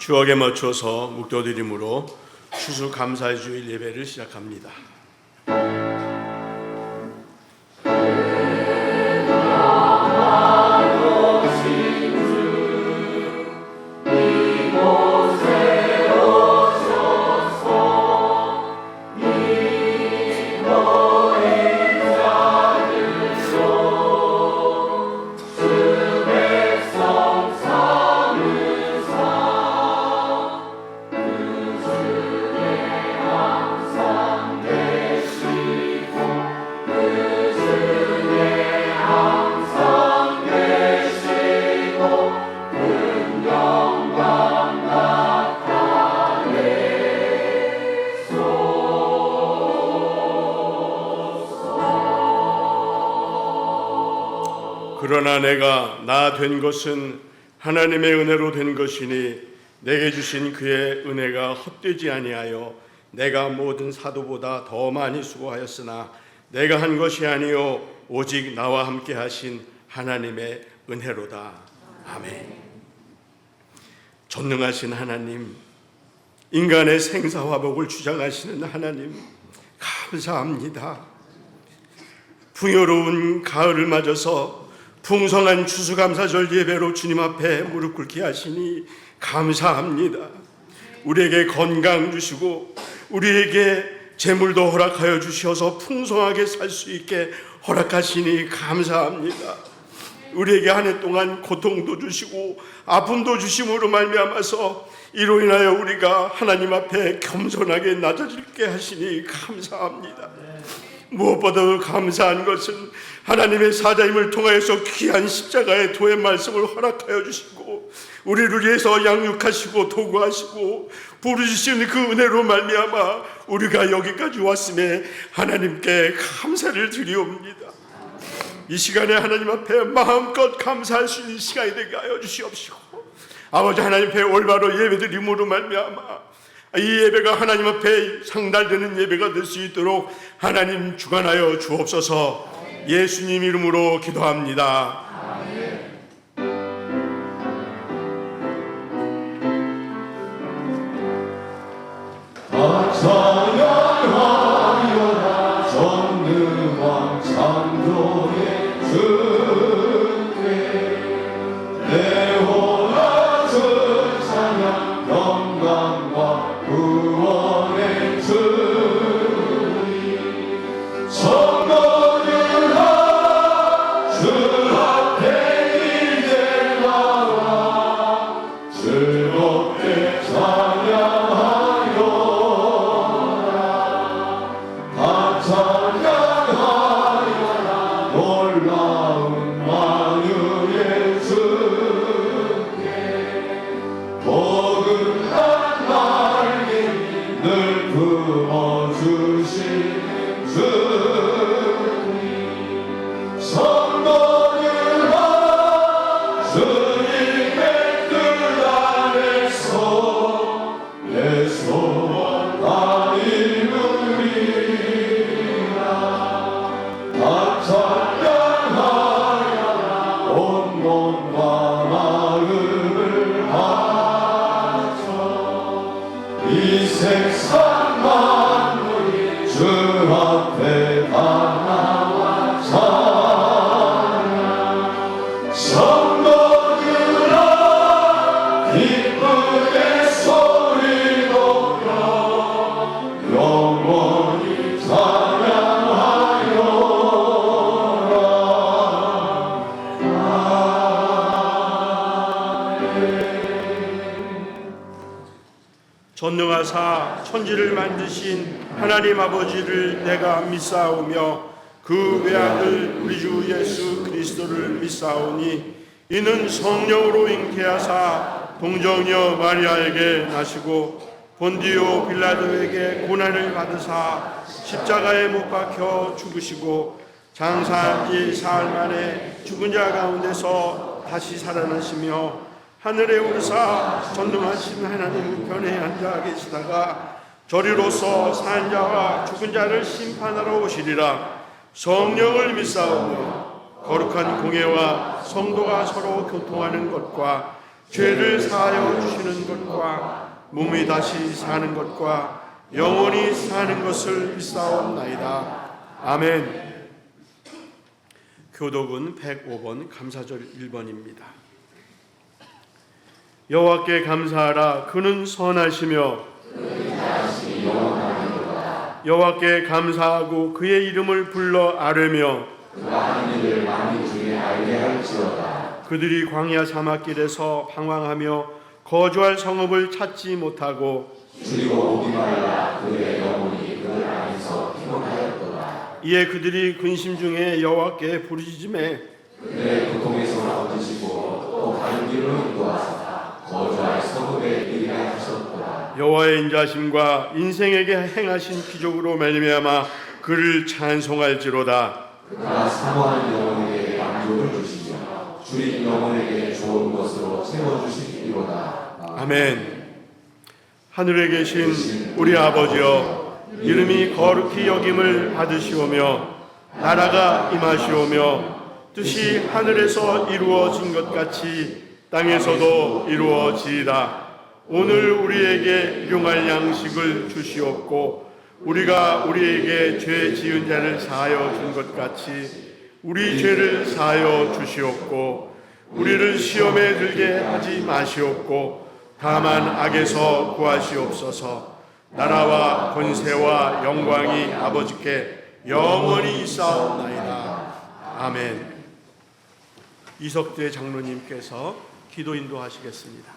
추억에 맞춰서 묵도드림으로 추수감사의 주일 예배를 시작합니다. 그러나 내가 나 된 것은 하나님의 은혜로 된 것이니 내게 주신 그의 은혜가 헛되지 아니하여 내가 모든 사도보다 더 많이 수고하였으나 내가 한 것이 아니요 오직 나와 함께 하신 하나님의 은혜로다. 아멘. 전능하신 하나님, 인간의 생사화복을 주장하시는 하나님, 감사합니다. 풍요로운 가을을 맞아서 풍성한 추수감사절 예배로 주님 앞에 무릎 꿇게 하시니 감사합니다. 우리에게 건강 주시고 우리에게 재물도 허락하여 주셔서 풍성하게 살 수 있게 허락하시니 감사합니다. 우리에게 한 해 동안 고통도 주시고 아픔도 주심으로 말미암아서 이로 인하여 우리가 하나님 앞에 겸손하게 낮아지게 하시니 감사합니다. 무엇보다도 감사한 것은 하나님의 사자임을 통하여서 귀한 십자가의 도의 말씀을 허락하여 주시고 우리를 위해서 양육하시고 도구하시고 부르주신 그 은혜로 말미암아 우리가 여기까지 왔음에 하나님께 감사를 드리옵니다. 이 시간에 하나님 앞에 마음껏 감사할 수 있는 시간이 되게 하여 주시옵시고 아버지 하나님 앞에 올바로 예배드림으로 말미암아 이 예배가 하나님 앞에 상달되는 예배가 될 수 있도록 하나님 주관하여 주옵소서. 예수님 이름으로 기도합니다. 찬양하여라 전능왕 창조의 주께 내 원하는 찬양 영광과 구원의 주님 성도들아 주 앞에 이제 나와 즐겁게 찬양하여라 놀라운 만유의 주께 포근한 날개를 늘 품어주시는 주님 성도들아 주님의 뜻 안에서 내 소원 다 찬양하여라 온 몸과 마음을 바쳐 이 세상 만물이 주 앞에 다 나와 찬양 성도들아 기쁘게 소리 높여 영원히 전능하사 천지를 만드신 하나님 아버지를 내가 믿사오며 그 외아들 우리 주 예수 그리스도를 믿사오니 이는 성령으로 잉태하사 동정녀 마리아에게 나시고 본디오 빌라도에게 고난을 받으사 십자가에 못 박혀 죽으시고 장사한 지 사흘 만에 죽은 자 가운데서 다시 살아나시며 하늘에 오르사 전능하신 하나님 우편에 앉아 계시다가 저리로서 산 자와 죽은 자를 심판하러 오시리라. 성령을 믿사오며 거룩한 공예와 성도가 서로 교통하는 것과 죄를 사하여 주시는 것과 몸이 다시 사는 것과 영원히 사는 것을 믿사옵나이다. 아멘. 교독은 105번 감사절 1번입니다. 여호와께 감사하라. 그는 선하시며 여호와께 감사하고 그의 이름을 불러 아뢰며 그들이 광야 사막길에서 방황하며 거주할 성읍을 찾지 못하고 이에 그들이 근심 중에 여호와께 부르짖음에 여호와의 인자심과 인생에게 행하신 기적으로 말미암아 그를 찬송할지로다. 그가 사모하는 영혼에게 만족을 주시며 주린 영혼에게 좋은 것으로 채워주시리로다. 아멘. 하늘에 계신 우리 아버지여, 이름이 거룩히 여김을 받으시오며 나라가 임하시오며 뜻이 하늘에서 이루어진 것 같이 땅에서도 이루어지이다. 오늘 우리에게 일용할 양식을 주시옵고 우리가 우리에게 죄 지은 자를 사하여 준 것 같이 우리 죄를 사하여 주시옵고 우리를 시험에 들게 하지 마시옵고 다만 악에서 구하시옵소서. 나라와 권세와 영광이 아버지께 영원히 있사옵나이다. 아멘. 이석대 장로님께서 기도 인도하시겠습니다.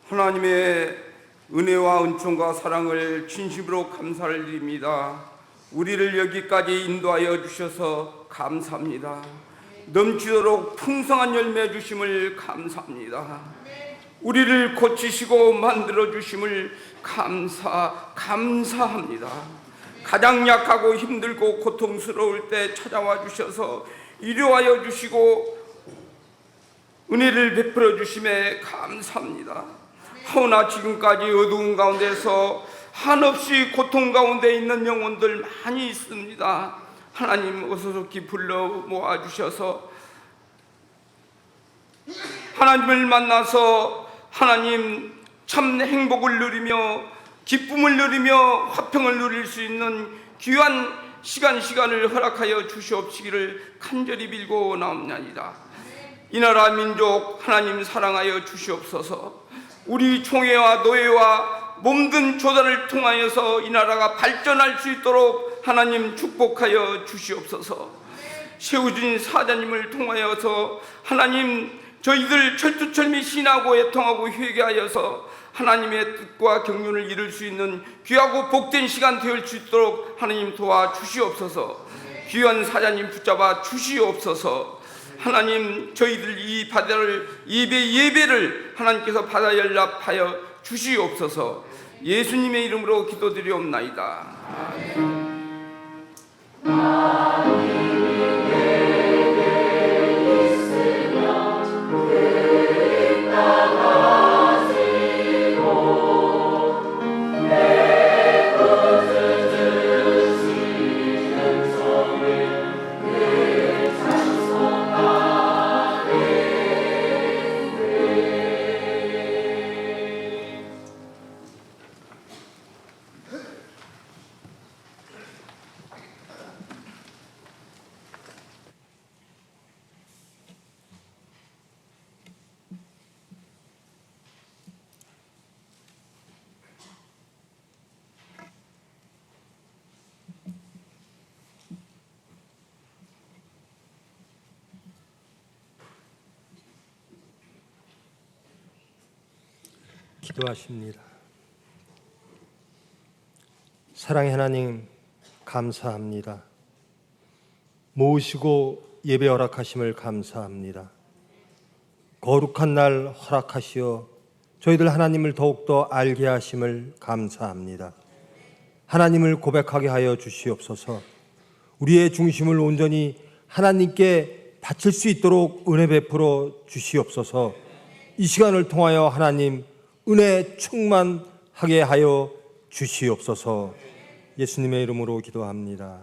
하나님의 은혜와 은총과 사랑을 진심으로 감사를 드립니다. 우리를 여기까지 인도하여 주셔서 감사합니다. 넘치도록 풍성한 열매 주심을 감사합니다. 우리를 고치시고 만들어 주심을 감사합니다. 가장 약하고 힘들고 고통스러울 때 찾아와 주셔서 위로하여 주시고 은혜를 베풀어 주심에 감사합니다. 하오나 지금까지 어두운 가운데서 한없이 고통 가운데 있는 영혼들 많이 있습니다. 하나님 어서속히 불러 모아주셔서 하나님을 만나서 하나님 참 행복을 누리며 기쁨을 누리며 화평을 누릴 수 있는 귀한 시간을 허락하여 주시옵시기를 간절히 빌고 나옵나이다. 이 나라 민족 하나님 사랑하여 주시옵소서. 우리 총회와 노예와 몸든 조단을 통하여서 이 나라가 발전할 수 있도록 하나님 축복하여 주시옵소서. 세우진 사자님을 통하여서 하나님 저희들 철두철미 신하고 애통하고 회개하여서 하나님의 뜻과 경륜을 이룰 수 있는 귀하고 복된 시간 되을 수 있도록 하나님 도와주시옵소서. 귀한 사자님 붙잡아 주시옵소서. 하나님 저희들 이 받을 예배를 하나님께서 받아 연락하여 주시옵소서. 예수님의 이름으로 기도드리옵나이다. 아멘. 기도하십니다. 사랑의 하나님 감사합니다. 모으시고 예배 허락하심을 감사합니다. 거룩한 날 허락하시어 저희들 하나님을 더욱더 알게 하심을 감사합니다. 하나님을 고백하게 하여 주시옵소서. 우리의 중심을 온전히 하나님께 바칠 수 있도록 은혜 베풀어 주시옵소서. 이 시간을 통하여 하나님 은혜 충만하게 하여 주시옵소서. 예수님의 이름으로 기도합니다.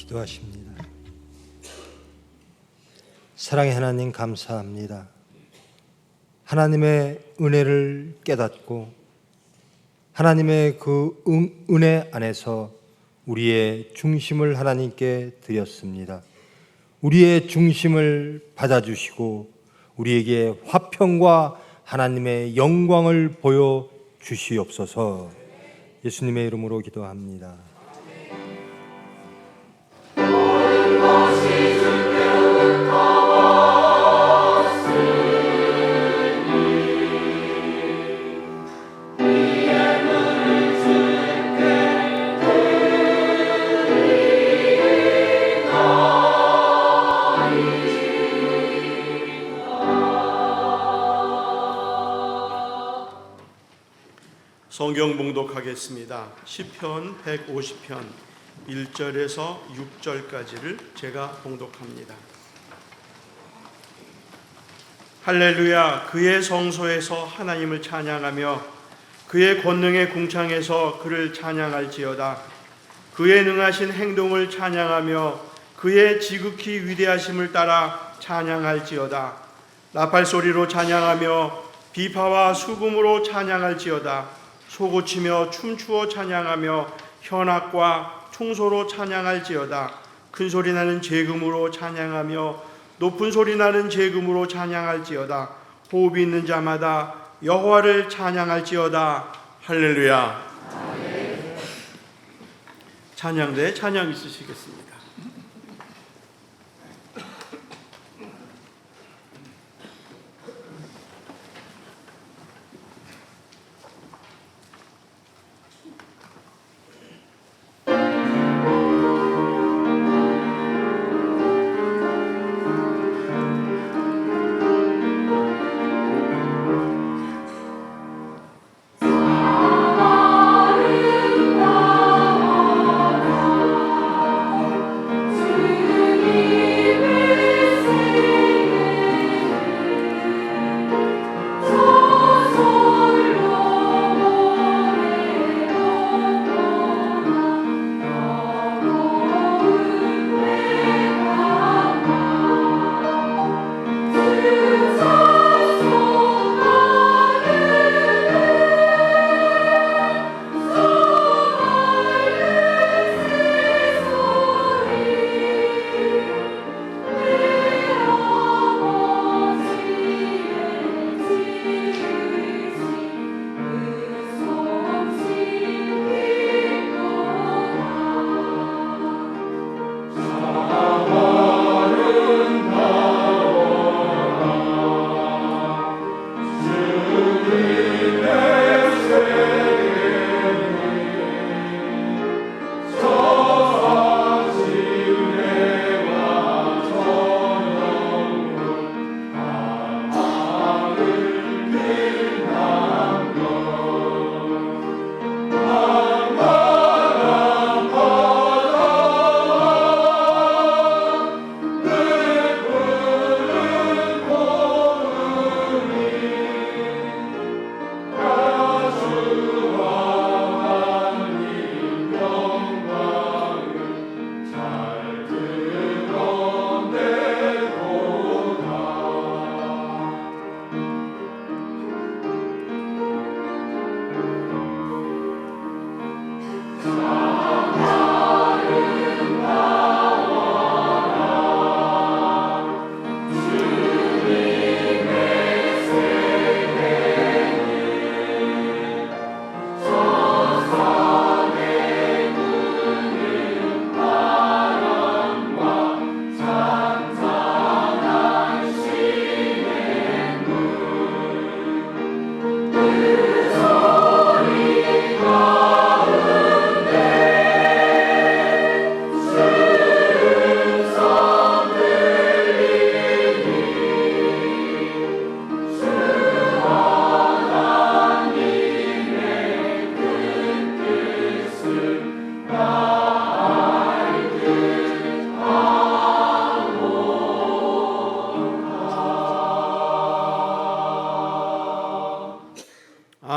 기도하십니다. 사랑의 하나님, 감사합니다. 하나님의 은혜를 깨닫고 하나님의 그 은혜 안에서 우리의 중심을 하나님께 드렸습니다. 우리의 중심을 받아주시고 우리에게 화평과 하나님의 영광을 보여 주시옵소서. 예수님의 이름으로 기도합니다. 성경 봉독하겠습니다. 시편 150편 1절에서 6절까지를 제가 봉독합니다. 할렐루야. 그의 성소에서 하나님을 찬양하며 그의 권능의 궁창에서 그를 찬양할지어다. 그의 능하신 행동을 찬양하며 그의 지극히 위대하심을 따라 찬양할지어다. 나팔 소리로 찬양하며 비파와 수금으로 찬양할지어다. 소고치며 춤추어 찬양하며 현악과 총소로 찬양할지어다. 큰 소리 나는 제금으로 찬양하며 높은 소리 나는 제금으로 찬양할지어다. 호흡이 있는 자마다 여호와를 찬양할지어다. 할렐루야. 아멘. 찬양대 찬양 있으시겠습니다.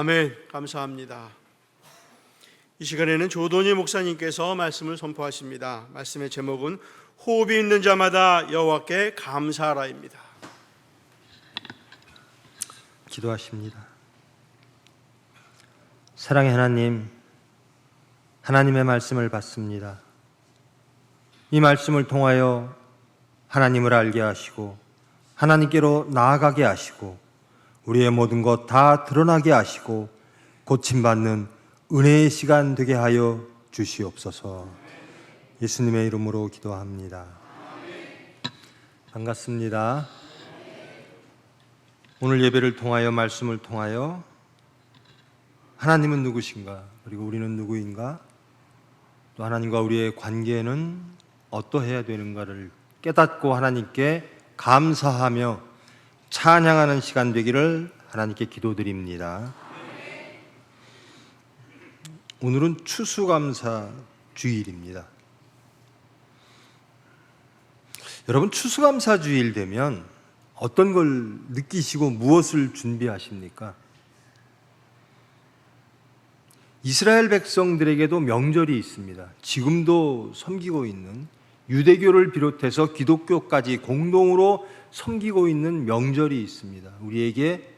아멘. 감사합니다. 이 시간에는 조돈희 목사님께서 말씀을 선포하십니다. 말씀의 제목은 호흡이 있는 자마다 여호와께 감사하라입니다. 기도하십니다. 사랑의 하나님, 하나님의 말씀을 받습니다. 이 말씀을 통하여 하나님을 알게 하시고 하나님께로 나아가게 하시고 우리의 모든 것 다 드러나게 하시고 고침받는 은혜의 시간 되게 하여 주시옵소서. 예수님의 이름으로 기도합니다. 반갑습니다. 오늘 예배를 통하여 말씀을 통하여 하나님은 누구신가, 그리고 우리는 누구인가, 또 하나님과 우리의 관계는 어떠해야 되는가를 깨닫고 하나님께 감사하며 찬양하는 시간 되기를 하나님께 기도드립니다. 오늘은 추수감사 주일입니다. 여러분, 추수감사 주일 되면 어떤 걸 느끼시고 무엇을 준비하십니까? 이스라엘 백성들에게도 명절이 있습니다. 지금도 섬기고 있는, 유대교를 비롯해서 기독교까지 공동으로 섬기고 있는 명절이 있습니다. 우리에게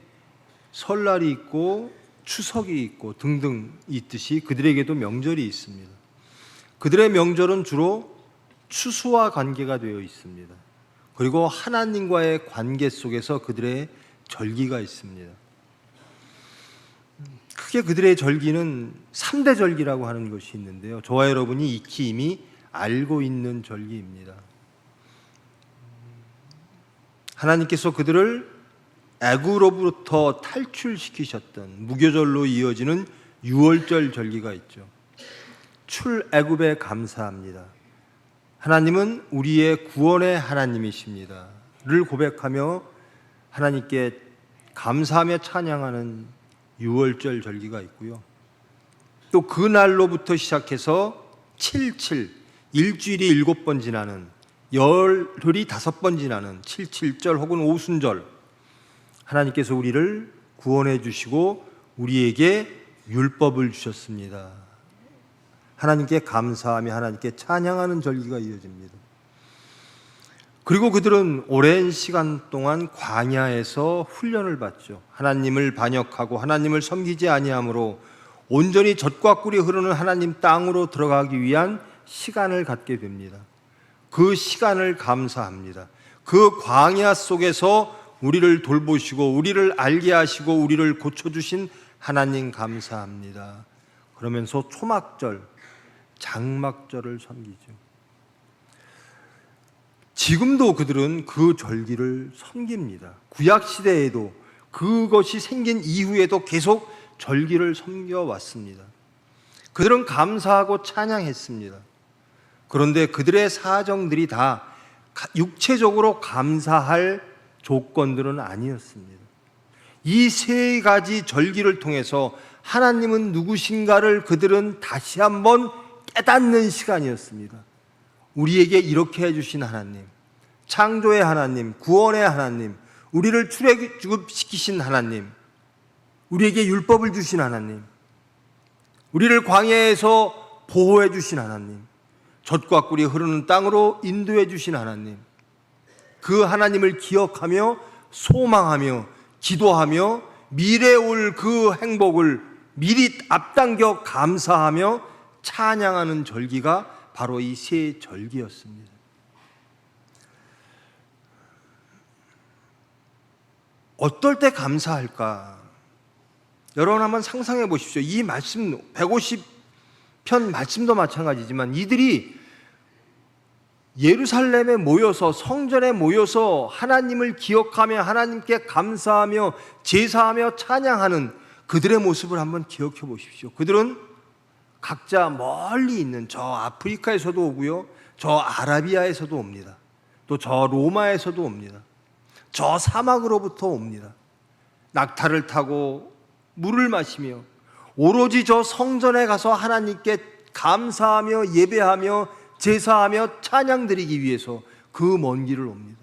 설날이 있고 추석이 있고 등등 있듯이 그들에게도 명절이 있습니다. 그들의 명절은 주로 추수와 관계가 되어 있습니다. 그리고 하나님과의 관계 속에서 그들의 절기가 있습니다. 크게 그들의 절기는 3대 절기라고 하는 것이 있는데요, 저와 여러분이 익히 이미 알고 있는 절기입니다. 하나님께서 그들을 애굽으로부터 탈출시키셨던 무교절로 이어지는 유월절 절기가 있죠. 출애굽에 감사합니다. 하나님은 우리의 구원의 하나님이십니다 를 고백하며 하나님께 감사하며 찬양하는 유월절 절기가 있고요, 또 그 날로부터 시작해서 77, 일주일이 7번 지나는, 열흘이 5번 지나는 77절 혹은 오순절, 하나님께서 우리를 구원해 주시고 우리에게 율법을 주셨습니다. 하나님께 감사하며 하나님께 찬양하는 절기가 이어집니다. 그리고 그들은 오랜 시간 동안 광야에서 훈련을 받죠. 하나님을 반역하고 하나님을 섬기지 아니함으로 온전히 젖과 꿀이 흐르는 하나님 땅으로 들어가기 위한 시간을 갖게 됩니다. 그 시간을 감사합니다. 그 광야 속에서 우리를 돌보시고 우리를 알게 하시고 우리를 고쳐주신 하나님 감사합니다. 그러면서 초막절, 장막절을 섬기죠. 지금도 그들은 그 절기를 섬깁니다. 구약시대에도, 그것이 생긴 이후에도 계속 절기를 섬겨왔습니다. 그들은 감사하고 찬양했습니다. 그런데 그들의 사정들이 다 육체적으로 감사할 조건들은 아니었습니다. 이 세 가지 절기를 통해서 하나님은 누구신가를 그들은 다시 한번 깨닫는 시간이었습니다. 우리에게 이렇게 해주신 하나님, 창조의 하나님, 구원의 하나님, 우리를 출애굽시키신 하나님, 우리에게 율법을 주신 하나님, 우리를 광야에서 보호해 주신 하나님, 젖과 꿀이 흐르는 땅으로 인도해 주신 하나님, 그 하나님을 기억하며 소망하며 기도하며 미래에 올 그 행복을 미리 앞당겨 감사하며 찬양하는 절기가 바로 이 세 절기였습니다. 어떨 때 감사할까? 여러분 한번 상상해 보십시오. 이 말씀 150편 말씀도 마찬가지지만 이들이 예루살렘에 모여서, 성전에 모여서 하나님을 기억하며 하나님께 감사하며 제사하며 찬양하는 그들의 모습을 한번 기억해 보십시오. 그들은 각자 멀리 있는 저 아프리카에서도 오고요, 저 아라비아에서도 옵니다. 또 저 로마에서도 옵니다. 저 사막으로부터 옵니다. 낙타를 타고 물을 마시며 오로지 저 성전에 가서 하나님께 감사하며 예배하며 제사하며 찬양드리기 위해서 그 먼 길을 옵니다.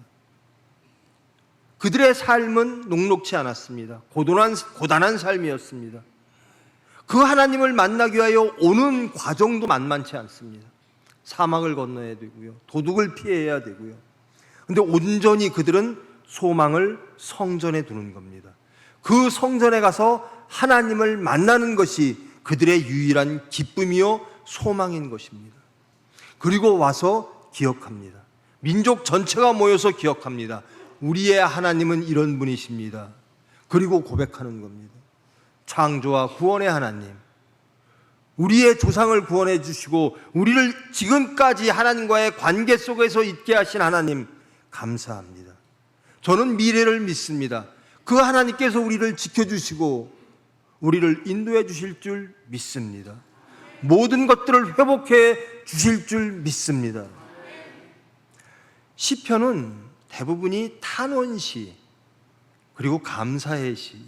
그들의 삶은 녹록지 않았습니다. 고단한 삶이었습니다. 그 하나님을 만나기 위하여 오는 과정도 만만치 않습니다. 사막을 건너야 되고요, 도둑을 피해야 되고요. 근데 온전히 그들은 소망을 성전에 두는 겁니다. 그 성전에 가서 하나님을 만나는 것이 그들의 유일한 기쁨이요 소망인 것입니다. 그리고 와서 기억합니다. 민족 전체가 모여서 기억합니다. 우리의 하나님은 이런 분이십니다. 그리고 고백하는 겁니다. 창조와 구원의 하나님, 우리의 조상을 구원해 주시고 우리를 지금까지 하나님과의 관계 속에서 있게 하신 하나님 감사합니다. 저는 미래를 믿습니다. 그 하나님께서 우리를 지켜주시고 우리를 인도해 주실 줄 믿습니다. 모든 것들을 회복해 주실 줄 믿습니다. 시편은 대부분이 탄원시, 그리고 감사의 시,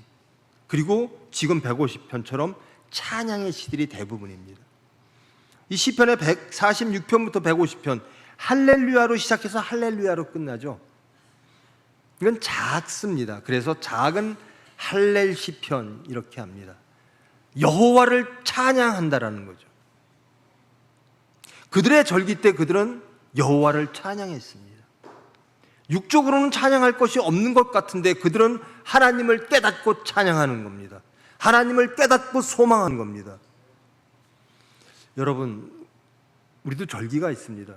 그리고 지금 150편처럼 찬양의 시들이 대부분입니다. 이 시편의 146편부터 150편 할렐루야로 시작해서 할렐루야로 끝나죠. 이건 작습니다. 그래서 작은 할렐 시편 이렇게 합니다. 여호와를 찬양한다라는 거죠. 그들의 절기 때 그들은 여호와를 찬양했습니다. 육적으로는 찬양할 것이 없는 것 같은데 그들은 하나님을 깨닫고 찬양하는 겁니다. 하나님을 깨닫고 소망하는 겁니다. 여러분, 우리도 절기가 있습니다.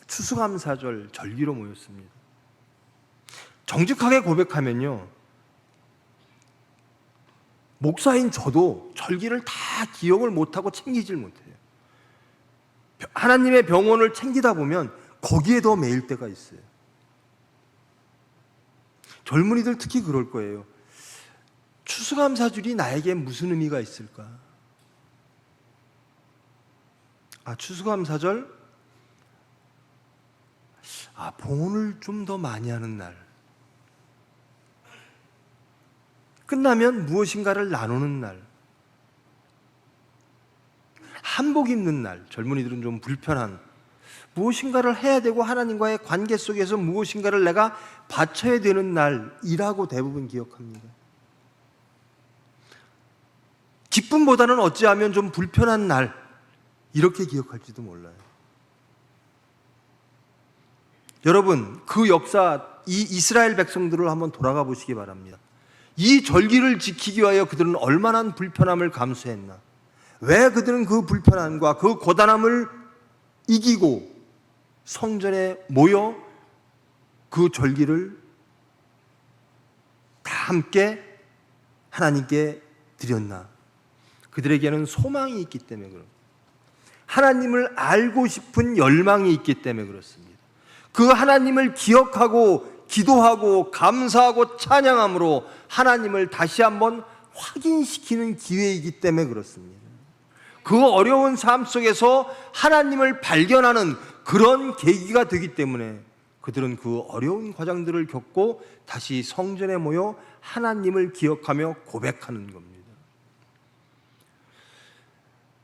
추수감사절 절기로 모였습니다. 정직하게 고백하면요, 목사인 저도 절기를 다 기억을 못하고 챙기질 못해요. 하나님의 병원을 챙기다 보면 거기에 더 매일 때가 있어요. 젊은이들 특히 그럴 거예요. 추수감사절이 나에게 무슨 의미가 있을까? 추수감사절? 봉헌을 좀 더 많이 하는 날. 끝나면 무엇인가를 나누는 날. 한복 입는 날. 젊은이들은 좀 불편한, 무엇인가를 해야 되고 하나님과의 관계 속에서 무엇인가를 내가 바쳐야 되는 날이라고 대부분 기억합니다. 기쁨보다는 어찌하면 좀 불편한 날, 이렇게 기억할지도 몰라요. 여러분, 그 역사, 이 이스라엘 백성들을 한번 돌아가 보시기 바랍니다. 이 절기를 지키기 위하여 그들은 얼마나 불편함을 감수했나. 왜 그들은 그 불편함과 그 고단함을 이기고 성전에 모여 그 절기를 다 함께 하나님께 드렸나. 그들에게는 소망이 있기 때문에 그렇습니다. 하나님을 알고 싶은 열망이 있기 때문에 그렇습니다. 그 하나님을 기억하고 기도하고 감사하고 찬양함으로 하나님을 다시 한번 확인시키는 기회이기 때문에 그렇습니다. 그 어려운 삶 속에서 하나님을 발견하는 그런 계기가 되기 때문에 그들은 그 어려운 과정들을 겪고 다시 성전에 모여 하나님을 기억하며 고백하는 겁니다.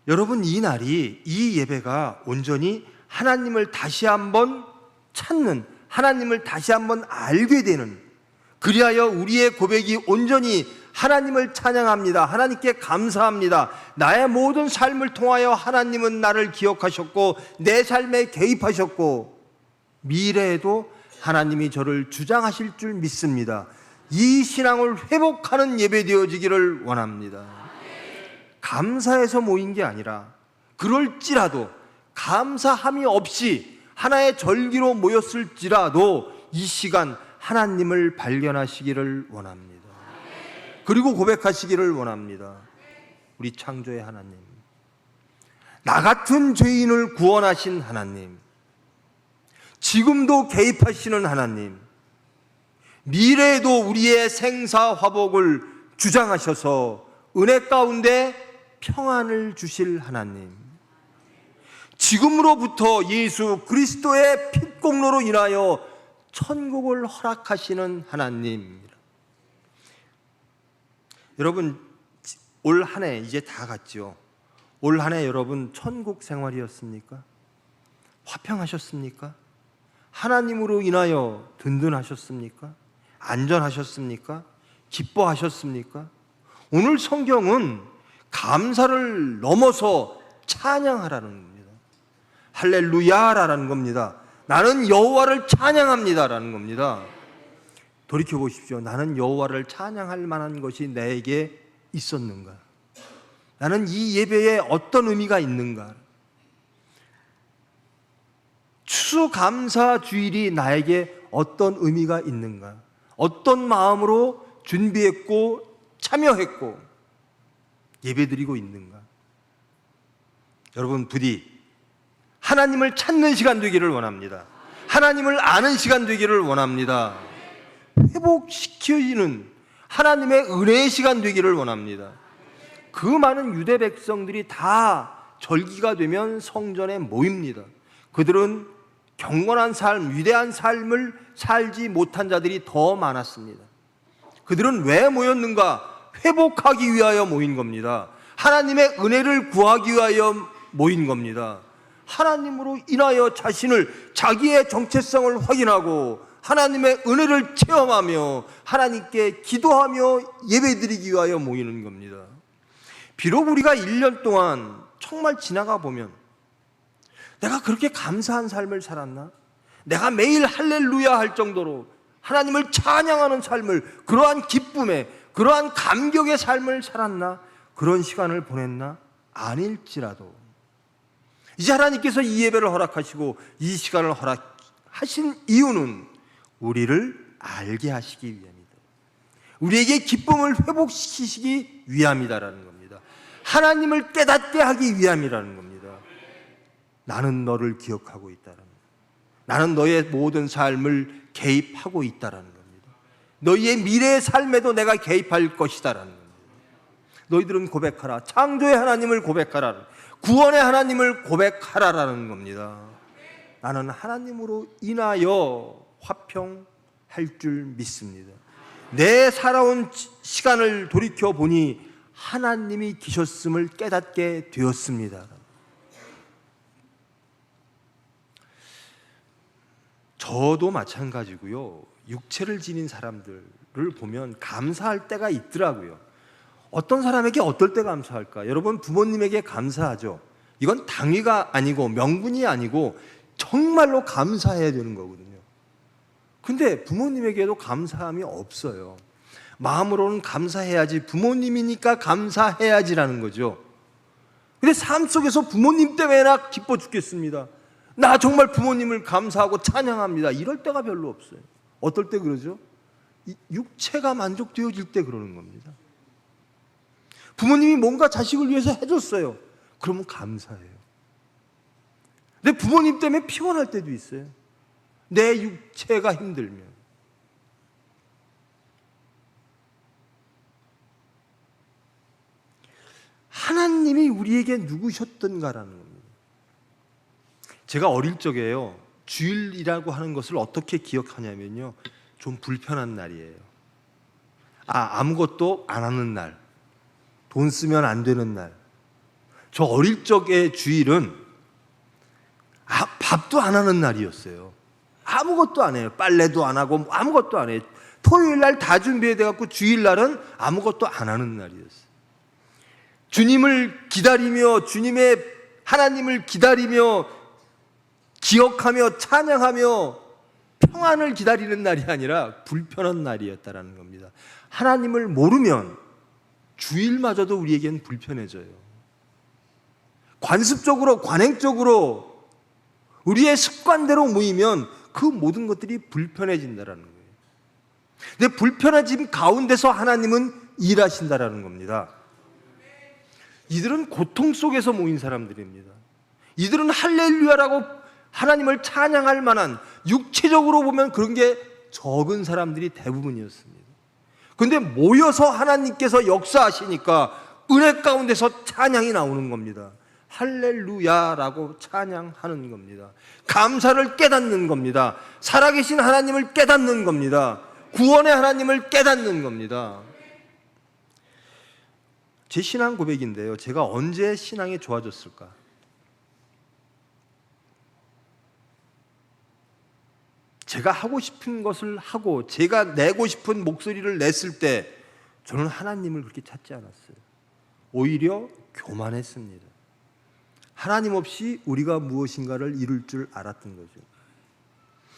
여러분, 이 날이, 이 예배가 온전히 하나님을 다시 한번 찾는, 하나님을 다시 한번 알게 되는, 그리하여 우리의 고백이 온전히 하나님을 찬양합니다. 하나님께 감사합니다. 나의 모든 삶을 통하여 하나님은 나를 기억하셨고 내 삶에 개입하셨고 미래에도 하나님이 저를 주장하실 줄 믿습니다. 이 신앙을 회복하는 예배 되어지기를 원합니다. 감사해서 모인 게 아니라 그럴지라도 감사함이 없이 하나의 절기로 모였을지라도 이 시간 하나님을 발견하시기를 원합니다. 그리고 고백하시기를 원합니다. 우리 창조의 하나님, 나 같은 죄인을 구원하신 하나님, 지금도 개입하시는 하나님, 미래에도 우리의 생사화복을 주장하셔서 은혜 가운데 평안을 주실 하나님, 지금으로부터 예수 그리스도의 핏공로로 인하여 천국을 허락하시는 하나님. 여러분, 올 한 해 이제 다 갔죠. 올 한 해 여러분 천국 생활이었습니까? 화평하셨습니까? 하나님으로 인하여 든든하셨습니까? 안전하셨습니까? 기뻐하셨습니까? 오늘 성경은 감사를 넘어서 찬양하라는 겁니다. 할렐루야라는 겁니다. 나는 여호와를 찬양합니다라는 겁니다. 돌이켜 보십시오. 나는 여호와를 찬양할 만한 것이 내게 있었는가? 나는 이 예배에 어떤 의미가 있는가? 추수감사 주일이 나에게 어떤 의미가 있는가? 어떤 마음으로 준비했고 참여했고 예배드리고 있는가? 여러분, 부디 하나님을 찾는 시간 되기를 원합니다. 하나님을 아는 시간 되기를 원합니다. 회복시키는 하나님의 은혜의 시간 되기를 원합니다. 그 많은 유대 백성들이 다 절기가 되면 성전에 모입니다. 그들은 경건한 삶, 위대한 삶을 살지 못한 자들이 더 많았습니다. 그들은 왜 모였는가? 회복하기 위하여 모인 겁니다. 하나님의 은혜를 구하기 위하여 모인 겁니다. 하나님으로 인하여 자기의 정체성을 확인하고 하나님의 은혜를 체험하며 하나님께 기도하며 예배드리기 위하여 모이는 겁니다. 비록 우리가 1년 동안 정말 지나가 보면 내가 그렇게 감사한 삶을 살았나? 내가 매일 할렐루야 할 정도로 하나님을 찬양하는 삶을, 그러한 기쁨에, 그러한 감격의 삶을 살았나? 그런 시간을 보냈나? 아닐지라도 이제 하나님께서 이 예배를 허락하시고 이 시간을 허락하신 이유는 우리를 알게 하시기 위함이다. 우리에게 기쁨을 회복시키시기 위함이다라는 겁니다. 하나님을 깨닫게 하기 위함이라는 겁니다. 나는 너를 기억하고 있다라는 겁니다. 나는 너의 모든 삶을 개입하고 있다라는 겁니다. 너희의 미래의 삶에도 내가 개입할 것이다라는 겁니다. 너희들은 고백하라. 창조의 하나님을 고백하라. 구원의 하나님을 고백하라라는 겁니다. 나는 하나님으로 인하여 화평할 줄 믿습니다. 내 살아온 시간을 돌이켜 보니 하나님이 계셨음을 깨닫게 되었습니다. 저도 마찬가지고요. 육체를 지닌 사람들을 보면 감사할 때가 있더라고요. 어떤 사람에게 어떨 때 감사할까? 여러분, 부모님에게 감사하죠. 이건 당위가 아니고 명분이 아니고 정말로 감사해야 되는 거거든요. 근데 부모님에게도 감사함이 없어요. 마음으로는 감사해야지, 부모님이니까 감사해야지라는 거죠. 근데 삶 속에서 부모님 때문에나 기뻐 죽겠습니다. 나 정말 부모님을 감사하고 찬양합니다. 이럴 때가 별로 없어요. 어떨 때 그러죠? 육체가 만족되어질 때 그러는 겁니다. 부모님이 뭔가 자식을 위해서 해줬어요. 그러면 감사해요. 근데 부모님 때문에 피곤할 때도 있어요. 내 육체가 힘들면. 하나님이 우리에게 누구셨던가라는 겁니다. 제가 어릴 적에요, 주일이라고 하는 것을 어떻게 기억하냐면요, 좀 불편한 날이에요. 아무것도 안 하는 날, 돈 쓰면 안 되는 날. 저 어릴 적의 주일은 밥도 안 하는 날이었어요. 아무것도 안 해요. 빨래도 안 하고 아무것도 안 해요. 토요일 날 다 준비해 갖고 주일 날은 아무것도 안 하는 날이었어요. 주님을 기다리며, 주님의 하나님을 기다리며, 기억하며, 찬양하며 평안을 기다리는 날이 아니라 불편한 날이었다라는 겁니다. 하나님을 모르면 주일마저도 우리에겐 불편해져요. 관습적으로, 관행적으로 우리의 습관대로 모이면 그 모든 것들이 불편해진다라는 거예요. 근데 불편해짐 가운데서 하나님은 일하신다라는 겁니다. 이들은 고통 속에서 모인 사람들입니다. 이들은 할렐루야라고 하나님을 찬양할 만한, 육체적으로 보면 그런 게 적은 사람들이 대부분이었습니다. 그런데 모여서 하나님께서 역사하시니까 은혜 가운데서 찬양이 나오는 겁니다. 할렐루야라고 찬양하는 겁니다. 감사를 깨닫는 겁니다. 살아계신 하나님을 깨닫는 겁니다. 구원의 하나님을 깨닫는 겁니다. 제 신앙 고백인데요, 제가 언제 신앙이 좋아졌을까? 제가 하고 싶은 것을 하고 제가 내고 싶은 목소리를 냈을 때 저는 하나님을 그렇게 찾지 않았어요. 오히려 교만했습니다. 하나님 없이 우리가 무엇인가를 이룰 줄 알았던 거죠.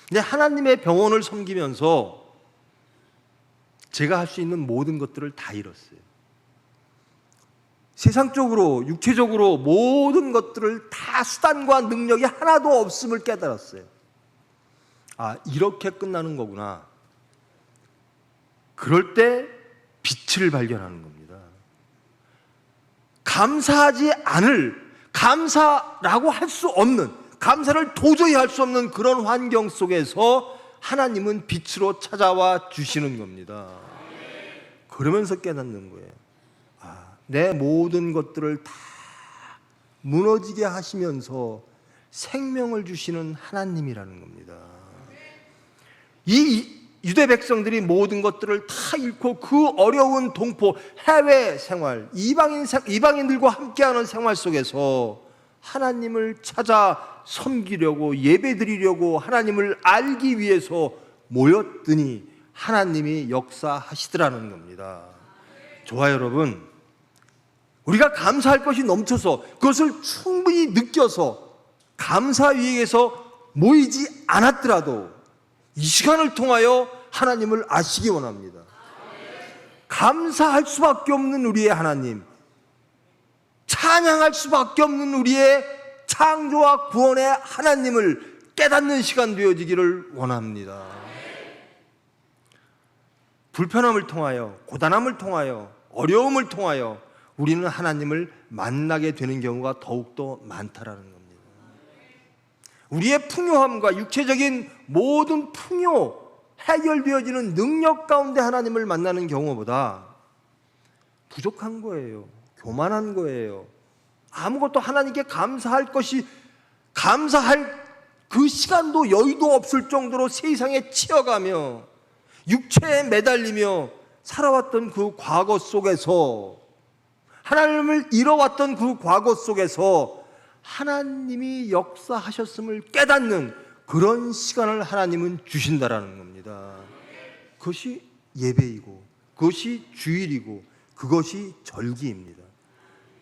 근데 하나님의 병원을 섬기면서 제가 할 수 있는 모든 것들을 다 잃었어요. 세상적으로, 육체적으로 모든 것들을 다 수단과 능력이 하나도 없음을 깨달았어요. 아, 이렇게 끝나는 거구나. 그럴 때 빛을 발견하는 겁니다. 감사하지 않을, 감사라고 할 수 없는, 감사를 도저히 할 수 없는 그런 환경 속에서 하나님은 빛으로 찾아와 주시는 겁니다. 그러면서 깨닫는 거예요. 아, 내 모든 것들을 다 무너지게 하시면서 생명을 주시는 하나님이라는 겁니다. 이 유대 백성들이 모든 것들을 다 잃고 그 어려운 동포, 해외 생활, 이방인들과 함께하는 생활 속에서 하나님을 찾아 섬기려고, 예배드리려고, 하나님을 알기 위해서 모였더니 하나님이 역사하시더라는 겁니다. 좋아요, 여러분. 우리가 감사할 것이 넘쳐서 그것을 충분히 느껴서 감사 위에서 모이지 않았더라도 이 시간을 통하여 하나님을 아시기 원합니다. 감사할 수밖에 없는 우리의 하나님, 찬양할 수밖에 없는 우리의 창조와 구원의 하나님을 깨닫는 시간 되어지기를 원합니다. 불편함을 통하여, 고단함을 통하여, 어려움을 통하여 우리는 하나님을 만나게 되는 경우가 더욱더 많다라는 겁니다. 우리의 풍요함과 육체적인 모든 풍요, 해결되어지는 능력 가운데 하나님을 만나는 경우보다 부족한 거예요. 교만한 거예요. 아무것도 하나님께 감사할 그 시간도 여유도 없을 정도로 세상에 치여가며 육체에 매달리며 살아왔던 그 과거 속에서, 하나님을 잃어왔던 그 과거 속에서 하나님이 역사하셨음을 깨닫는 그런 시간을 하나님은 주신다라는 겁니다. 그것이 예배이고, 그것이 주일이고, 그것이 절기입니다.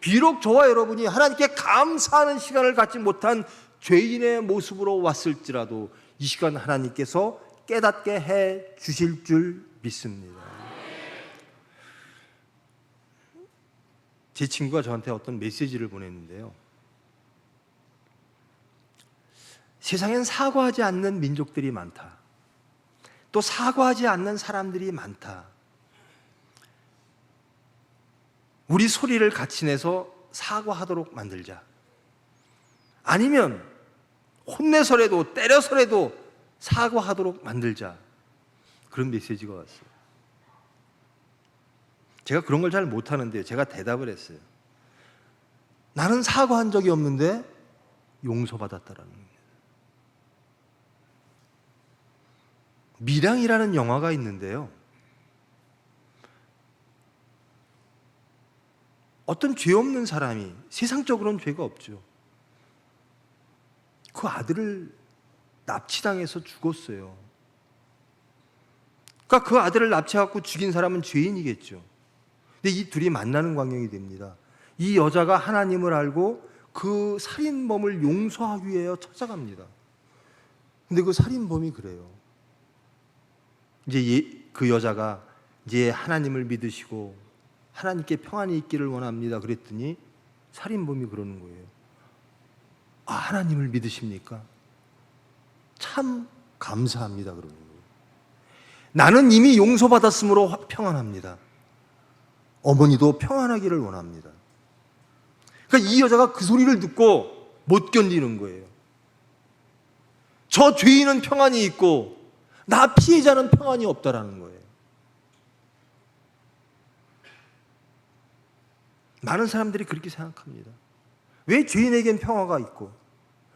비록 저와 여러분이 하나님께 감사하는 시간을 갖지 못한 죄인의 모습으로 왔을지라도 이 시간 하나님께서 깨닫게 해 주실 줄 믿습니다. 제 친구가 저한테 어떤 메시지를 보냈는데요. 세상엔 사과하지 않는 민족들이 많다. 또 사과하지 않는 사람들이 많다. 우리 소리를 같이 내서 사과하도록 만들자. 아니면 혼내서라도 때려서라도 사과하도록 만들자. 그런 메시지가 왔어요. 제가 그런 걸 잘 못하는데 제가 대답을 했어요. 나는 사과한 적이 없는데 용서받았다라는 거예요. 미량이라는 영화가 있는데요. 어떤 죄 없는 사람이, 세상적으로는 죄가 없죠. 그 아들을 납치당해서 죽었어요. 그러니까 그 아들을 납치해갖고 죽인 사람은 죄인이겠죠. 근데 이 둘이 만나는 광경이 됩니다. 이 여자가 하나님을 알고 그 살인범을 용서하기 위해 찾아갑니다. 근데 그 살인범이 그래요. 이제 그 여자가 이제 하나님을 믿으시고 하나님께 평안이 있기를 원합니다. 그랬더니 살인범이 그러는 거예요. 아, 하나님을 믿으십니까? 참 감사합니다. 그러는 거예요. 나는 이미 용서받았으므로 평안합니다. 어머니도 평안하기를 원합니다. 그러니까 이 여자가 그 소리를 듣고 못 견디는 거예요. 저 죄인은 평안이 있고 나 피해자는 평안이 없다라는 거예요. 많은 사람들이 그렇게 생각합니다. 왜 죄인에게는 평화가 있고,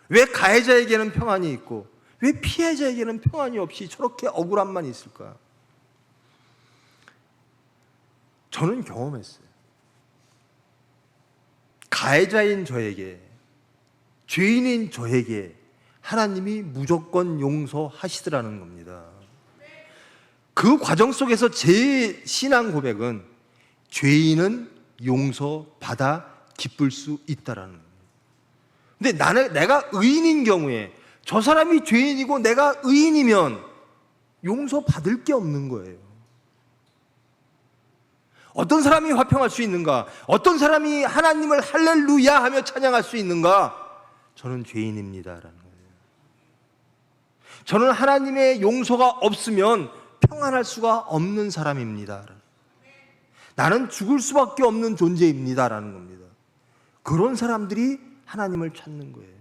왜 가해자에게는 평안이 있고, 왜 피해자에게는 평안이 없이 저렇게 억울함만 있을까? 저는 경험했어요. 가해자인 저에게, 죄인인 저에게 하나님이 무조건 용서하시더라는 겁니다. 그 과정 속에서 제 신앙 고백은 죄인은 용서받아 기쁠 수 있다라는 거예요. 근데 내가 의인인 경우에, 저 사람이 죄인이고 내가 의인이면 용서받을 게 없는 거예요. 어떤 사람이 화평할 수 있는가? 어떤 사람이 하나님을 할렐루야 하며 찬양할 수 있는가? 저는 죄인입니다라는 거예요. 저는 하나님의 용서가 없으면 평안할 수가 없는 사람입니다. 나는 죽을 수밖에 없는 존재입니다라는 겁니다. 그런 사람들이 하나님을 찾는 거예요.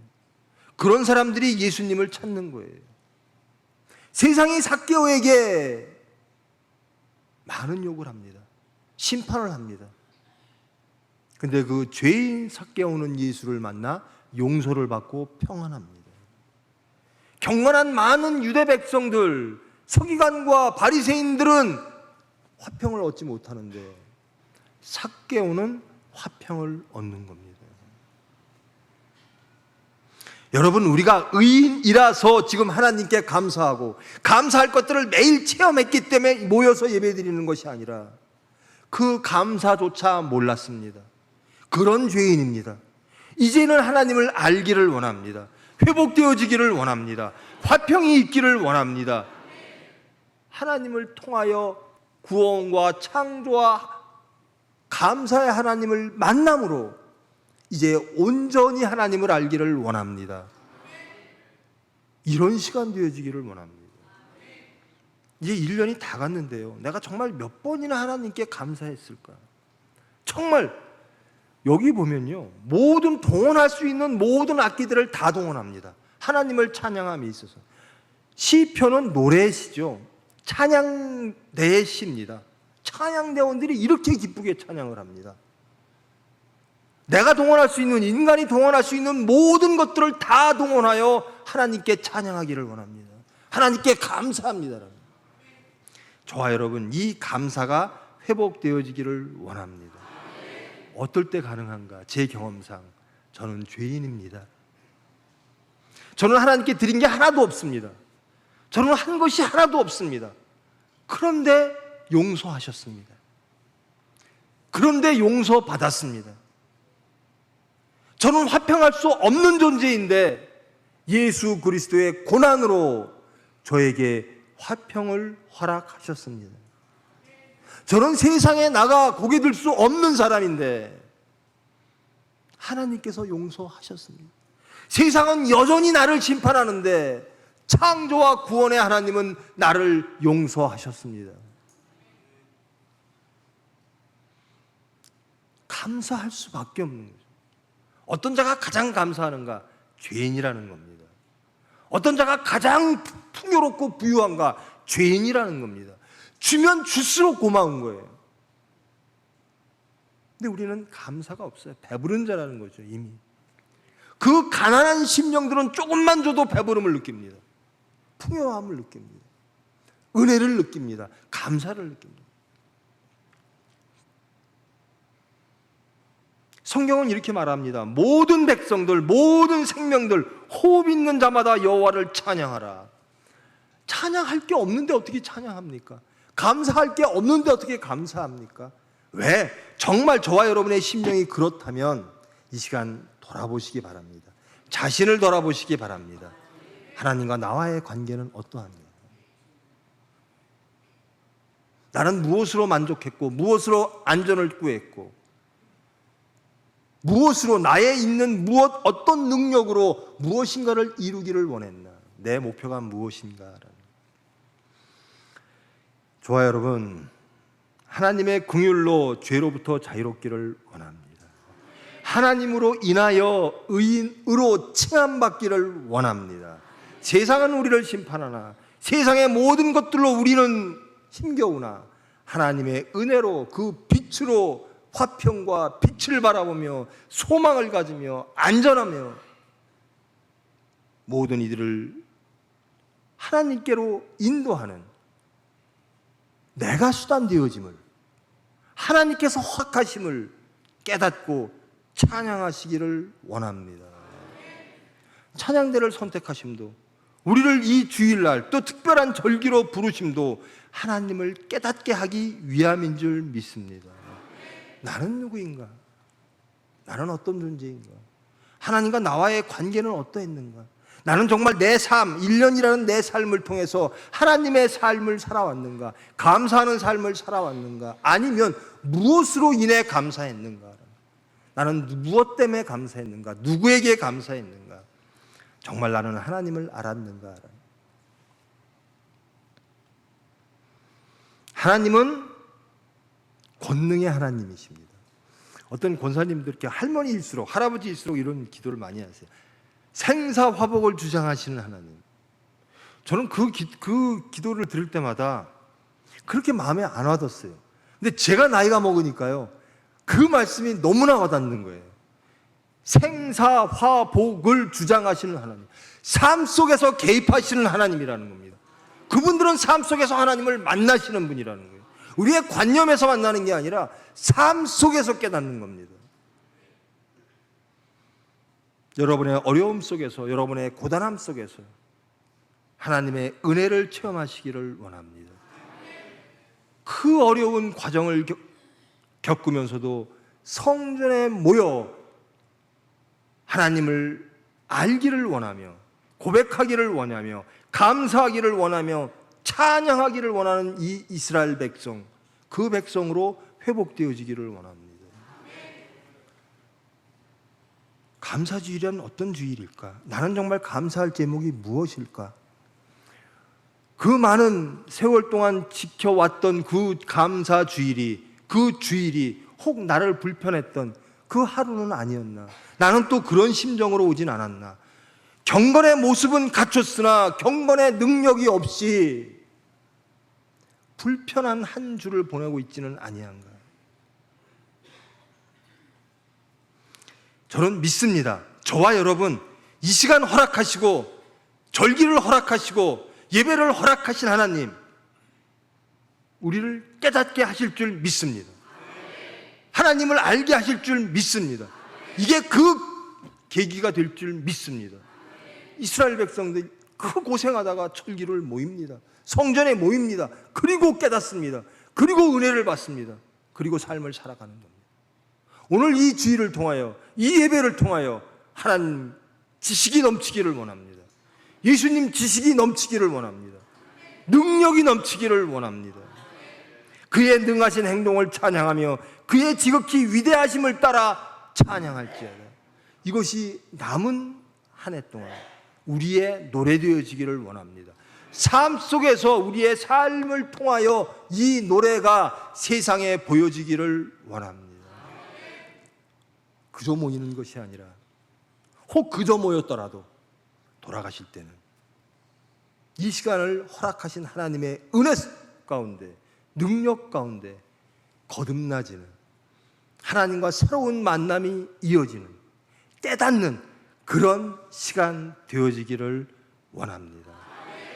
그런 사람들이 예수님을 찾는 거예요. 세상이 삭개오에게 많은 욕을 합니다. 심판을 합니다. 근데 그 죄인 삭개오는 예수를 만나 용서를 받고 평안합니다. 경건한 많은 유대 백성들, 서기관과 바리새인들은 화평을 얻지 못하는데 삭개오는 화평을 얻는 겁니다. 여러분, 우리가 의인이라서 지금 하나님께 감사하고 감사할 것들을 매일 체험했기 때문에 모여서 예배드리는 것이 아니라 그 감사조차 몰랐습니다. 그런 죄인입니다. 이제는 하나님을 알기를 원합니다. 회복되어지기를 원합니다. 화평이 있기를 원합니다. 하나님을 통하여 구원과 창조와 감사의 하나님을 만남으로 이제 온전히 하나님을 알기를 원합니다. 이런 시간 되어지기를 원합니다. 이제 1년이 다 갔는데요, 내가 정말 몇 번이나 하나님께 감사했을까? 정말 여기 보면요, 모든 동원할 수 있는 모든 악기들을 다 동원합니다. 하나님을 찬양함에 있어서. 시편은 노래시죠. 찬양대의 시입니다. 찬양대원들이 이렇게 기쁘게 찬양을 합니다. 내가 동원할 수 있는, 인간이 동원할 수 있는 모든 것들을 다 동원하여 하나님께 찬양하기를 원합니다. 하나님께 감사합니다. 저와 여러분, 이 감사가 회복되어지기를 원합니다. 어떨 때 가능한가? 제 경험상 저는 죄인입니다. 저는 하나님께 드린 게 하나도 없습니다. 저는 한 것이 하나도 없습니다. 그런데 용서하셨습니다. 그런데 용서받았습니다. 저는 화평할 수 없는 존재인데 예수 그리스도의 고난으로 저에게 화평을 허락하셨습니다. 저는 세상에 나가 고개 들 수 없는 사람인데 하나님께서 용서하셨습니다. 세상은 여전히 나를 심판하는데 창조와 구원의 하나님은 나를 용서하셨습니다. 감사할 수밖에 없는 거죠. 어떤 자가 가장 감사하는가? 죄인이라는 겁니다. 어떤 자가 가장 풍요롭고 부유한가? 죄인이라는 겁니다. 주면 줄수록 고마운 거예요. 근데 우리는 감사가 없어요. 배부른 자라는 거죠, 이미. 그 가난한 심령들은 조금만 줘도 배부름을 느낍니다. 풍요함을 느낍니다. 은혜를 느낍니다. 감사를 느낍니다. 성경은 이렇게 말합니다. 모든 백성들, 모든 생명들, 호흡 있는 자마다 여호와를 찬양하라. 찬양할 게 없는데 어떻게 찬양합니까? 감사할 게 없는데 어떻게 감사합니까? 왜? 정말 저와 여러분의 심령이 그렇다면 이 시간 돌아보시기 바랍니다. 자신을 돌아보시기 바랍니다. 하나님과 나와의 관계는 어떠합니까? 나는 무엇으로 만족했고, 무엇으로 안전을 구했고, 무엇으로 나의 있는 어떤 능력으로 무엇인가를 이루기를 원했나? 내 목표가 무엇인가라는. 좋아요, 여러분. 하나님의 긍휼로 죄로부터 자유롭기를 원합니다. 하나님으로 인하여 의인으로 칭함받기를 원합니다. 세상은 우리를 심판하나 세상의 모든 것들로 우리는 힘겨우나 하나님의 은혜로 그 빛으로 화평과 빛을 바라보며 소망을 가지며 안전하며 모든 이들을 하나님께로 인도하는 내가 수단 되어짐을, 하나님께서 허락하심을 깨닫고 찬양하시기를 원합니다. 찬양대를 선택하심도, 우리를 이 주일날 또 특별한 절기로 부르심도 하나님을 깨닫게 하기 위함인 줄 믿습니다. 나는 누구인가? 나는 어떤 존재인가? 하나님과 나와의 관계는 어떠했는가? 나는 정말 내 삶, 1년이라는 내 삶을 통해서 하나님의 삶을 살아왔는가? 감사하는 삶을 살아왔는가? 아니면 무엇으로 인해 감사했는가? 나는 무엇 때문에 감사했는가? 누구에게 감사했는가? 정말 나는 하나님을 알았는가? 하나님은 권능의 하나님이십니다. 어떤 권사님들께 할머니일수록 할아버지일수록 이런 기도를 많이 하세요. 생사화복을 주장하시는 하나님. 저는 그 기도를 들을 때마다 그렇게 마음에 안 와닿았어요. 근데 제가 나이가 먹으니까요, 그 말씀이 너무나 와닿는 거예요. 생사화복을 주장하시는 하나님, 삶 속에서 개입하시는 하나님이라는 겁니다. 그분들은 삶 속에서 하나님을 만나시는 분이라는 거예요. 우리의 관념에서 만나는 게 아니라 삶 속에서 깨닫는 겁니다. 여러분의 어려움 속에서, 여러분의 고단함 속에서 하나님의 은혜를 체험하시기를 원합니다. 그 어려운 과정을 겪으면서도 성전에 모여 하나님을 알기를 원하며, 고백하기를 원하며, 감사하기를 원하며, 찬양하기를 원하는 이 이스라엘 백성, 그 백성으로 회복되어지기를 원합니다. 감사주일은 어떤 주일일까? 나는 정말 감사할 제목이 무엇일까? 그 많은 세월 동안 지켜왔던 그 감사주일이, 그 주일이 혹 나를 불편했던 그 하루는 아니었나? 나는 또 그런 심정으로 오진 않았나? 경건의 모습은 갖췄으나 경건의 능력이 없이 불편한 한 주를 보내고 있지는 아니한가? 저는 믿습니다. 저와 여러분, 이 시간 허락하시고 절기를 허락하시고 예배를 허락하신 하나님, 우리를 깨닫게 하실 줄 믿습니다. 하나님을 알게 하실 줄 믿습니다. 이게 그 계기가 될 줄 믿습니다. 이스라엘 백성들이 그 고생하다가 철기를 모입니다. 성전에 모입니다. 그리고 깨닫습니다. 그리고 은혜를 받습니다. 그리고 삶을 살아가는 겁니다. 오늘 이 주일을 통하여, 이 예배를 통하여 하나님 지식이 넘치기를 원합니다. 예수님 지식이 넘치기를 원합니다. 능력이 넘치기를 원합니다. 그의 능하신 행동을 찬양하며 그의 지극히 위대하심을 따라 찬양할지어다. 이것이 남은 한 해 동안 우리의 노래되어지기를 원합니다. 삶 속에서 우리의 삶을 통하여 이 노래가 세상에 보여지기를 원합니다. 그저 모이는 것이 아니라, 혹 그저 모였더라도 돌아가실 때는 이 시간을 허락하신 하나님의 은혜 가운데, 능력 가운데 거듭나지는, 하나님과 새로운 만남이 이어지는, 깨닫는 그런 시간 되어지기를 원합니다.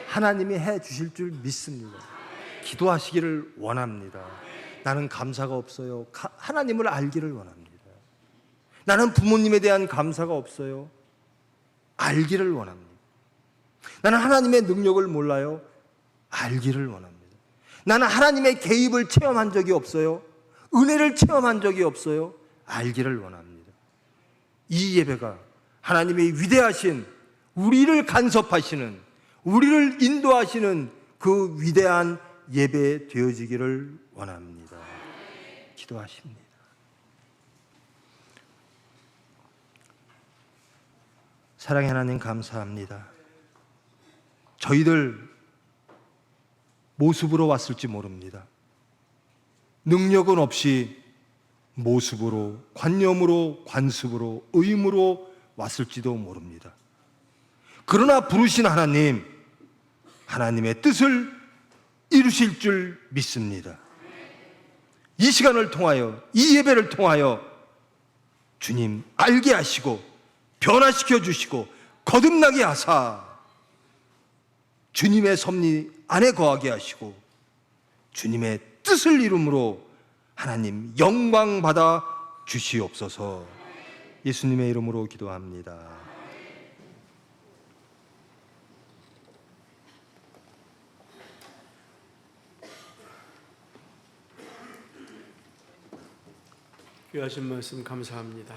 하나님이 해 주실 줄 믿습니다. 기도하시기를 원합니다. 나는 감사가 없어요. 하나님을 알기를 원합니다. 나는 부모님에 대한 감사가 없어요. 알기를 원합니다. 나는 하나님의 능력을 몰라요. 알기를 원합니다. 나는 하나님의 개입을 체험한 적이 없어요. 은혜를 체험한 적이 없어요. 알기를 원합니다. 이 예배가 하나님의 위대하신, 우리를 간섭하시는, 우리를 인도하시는 그 위대한 예배 되어지기를 원합니다. 기도하십니다. 사랑의 하나님, 감사합니다. 저희들 모습으로 왔을지 모릅니다. 능력은 없이 모습으로, 관념으로, 관습으로, 의무로 왔을지도 모릅니다. 그러나 부르신 하나님, 하나님의 뜻을 이루실 줄 믿습니다. 이 시간을 통하여, 이 예배를 통하여 주님 알게 하시고 변화시켜 주시고 거듭나게 하사 주님의 섭리 안에 거하게 하시고 주님의 뜻을 이름으로 하나님 영광 받아 주시옵소서. 예수님의 이름으로 기도합니다. 귀하신 말씀 감사합니다.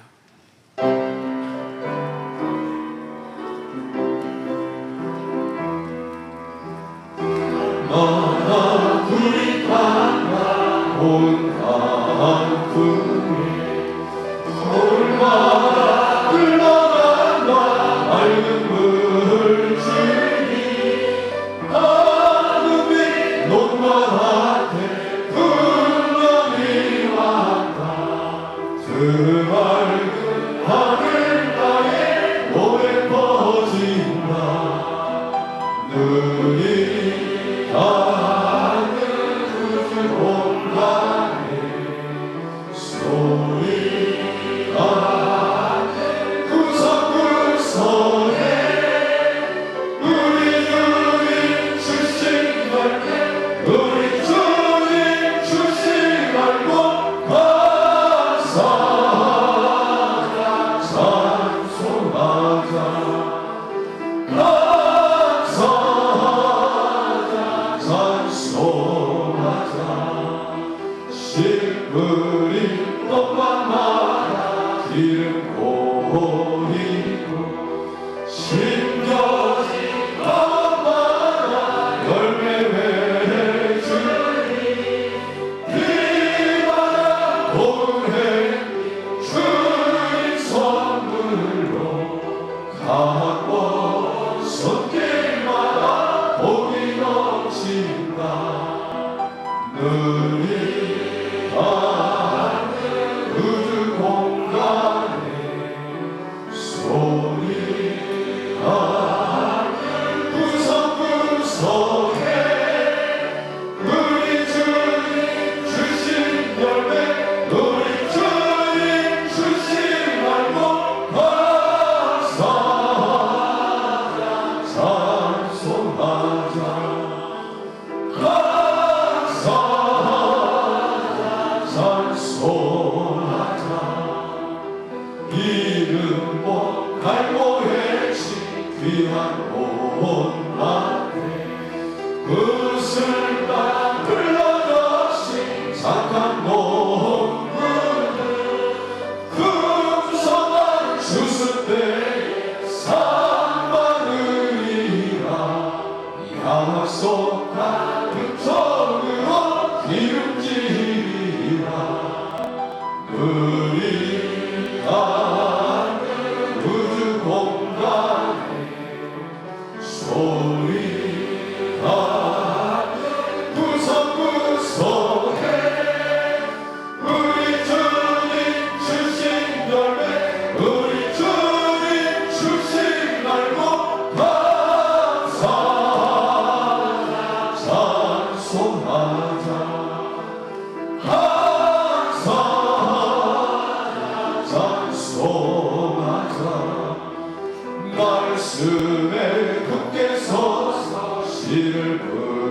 말씀에 굳게 서서 씨를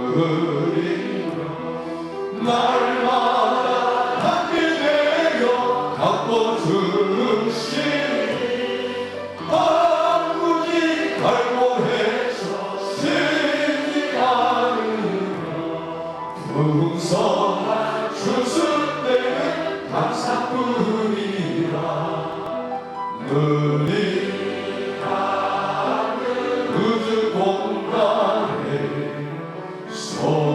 뿌리며 날마다 함께 되어 갚아주시니 아무리 갈고해서 쓰지 않으며 풍성한 주술대는 감사뿐이라 눈이 우주 공간에 소